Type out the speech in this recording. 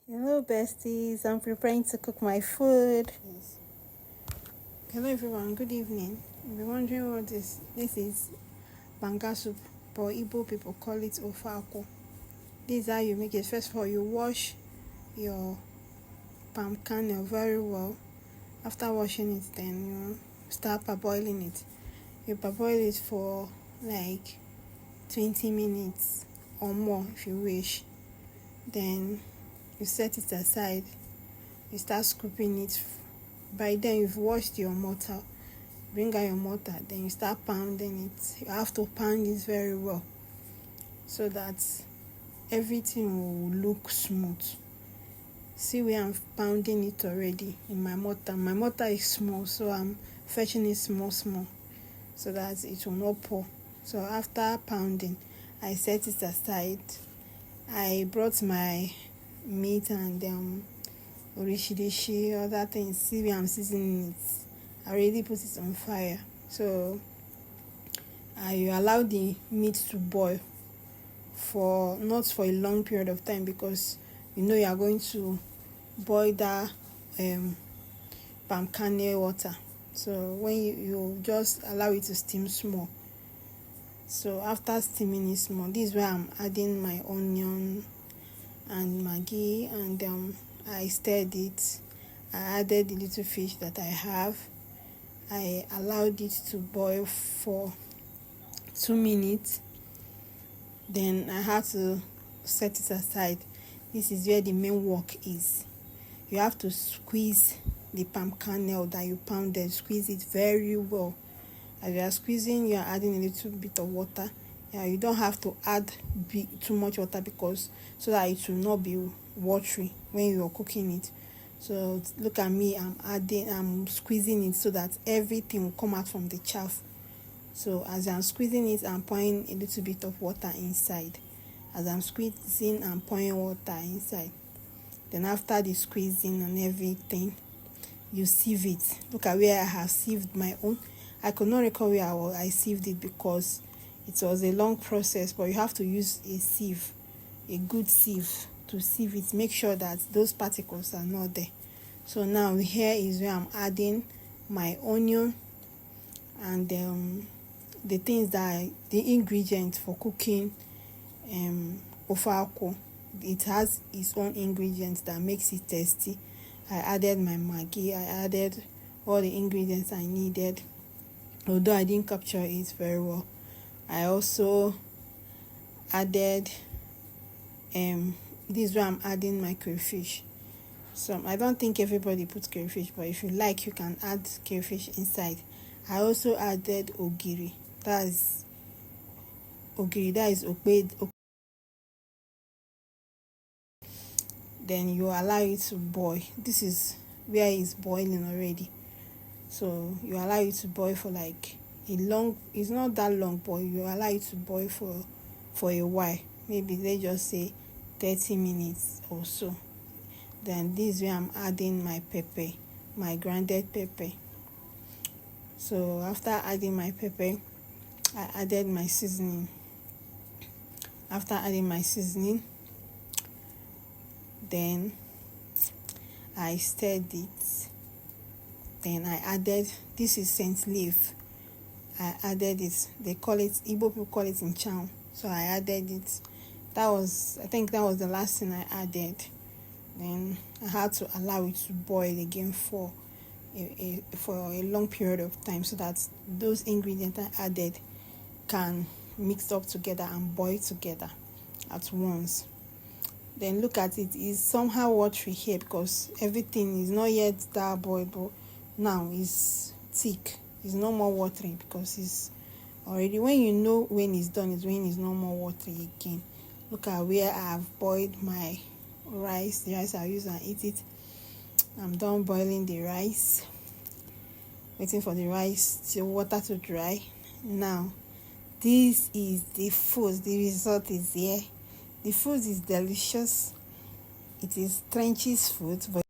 Hello besties, I'm preparing to cook my food. Yes. Hello everyone, good evening. You'll be wondering what this is Banga soup, but Igbo people call it Akwu. This is how you make it. First of all, you wash your palm kernel very well. After washing it, then you start parboiling it. You parboil it for like 20 minutes or more if you wish. Then you set it aside. You start scooping it. By then you've washed your mortar. Bring out your mortar, then you start pounding it. You have to pound it very well so that everything will look smooth. See where I'm pounding it already in my mortar. My mortar is small, so I'm fetching it small so that it will not pour. So after pounding, I set it aside. I brought my meat and orishirishi, other things. See where I'm seasoning it. I already put it on fire. So I allow the meat to boil for not for a long period of time, because you are going to boil that palm kernel water. So when you just allow it to steam small. So after steaming it small, this is where I'm adding my onion and maggi, and I stirred it. I added the little fish that I have. I allowed it to boil for 2 minutes. Then I had to set it aside. This is where the main work is. You have to squeeze the palm kernel that you pounded. Squeeze it very well. As you are squeezing, you are adding a little bit of water. You don't have to add too much water, because so that it will not be watery when you are cooking it. So look at me, I'm squeezing it so that everything will come out from the chaff. So as I'm squeezing it, I'm pouring a little bit of water inside. As I'm squeezing, I'm pouring water inside. Then after the squeezing and everything, you sieve it. Look at where I have sieved my own. I could not recall where I sieved it because it was a long process, but you have to use a sieve, a good sieve, to sieve it. Make sure that those particles are not there. So now here is where I'm adding my onion and the things that the ingredients for cooking ofe akwu. It has its own ingredients that makes it tasty. I added my maggi. I added all the ingredients I needed, although I didn't capture it very well. I also added this is where I'm adding my crayfish. So I don't think everybody puts crayfish, but if you like, you can add crayfish inside. I also added ogiri. That is okpe. Then you allow it to boil. This is where it's boiling already. So you allow it to boil for like it's not that long, but you allow it to boil for a while. Maybe let's just say 30 minutes or so. Then this is where I'm adding my pepper, my grounded pepper. So after adding my pepper, I added my seasoning. After adding my seasoning, then I stirred it. Then I added, this is scent leaf. I added it. They call it, Igbo people call it in chow. So I added it. I think that was the last thing I added. Then I had to allow it to boil again for a long period of time, so that those ingredients I added can mix up together and boil together at once. Then look at it, it's somehow watery here because everything is not yet that boiled, but now it's thick. It's no more watery because it's already, when you know when it's done is when it's no more watery again. Look at where I've boiled my rice. The rice I use and eat it. I'm done boiling the rice, waiting for the water to dry. Now this is the food. The result is here. The food is delicious. It is Trench's food, but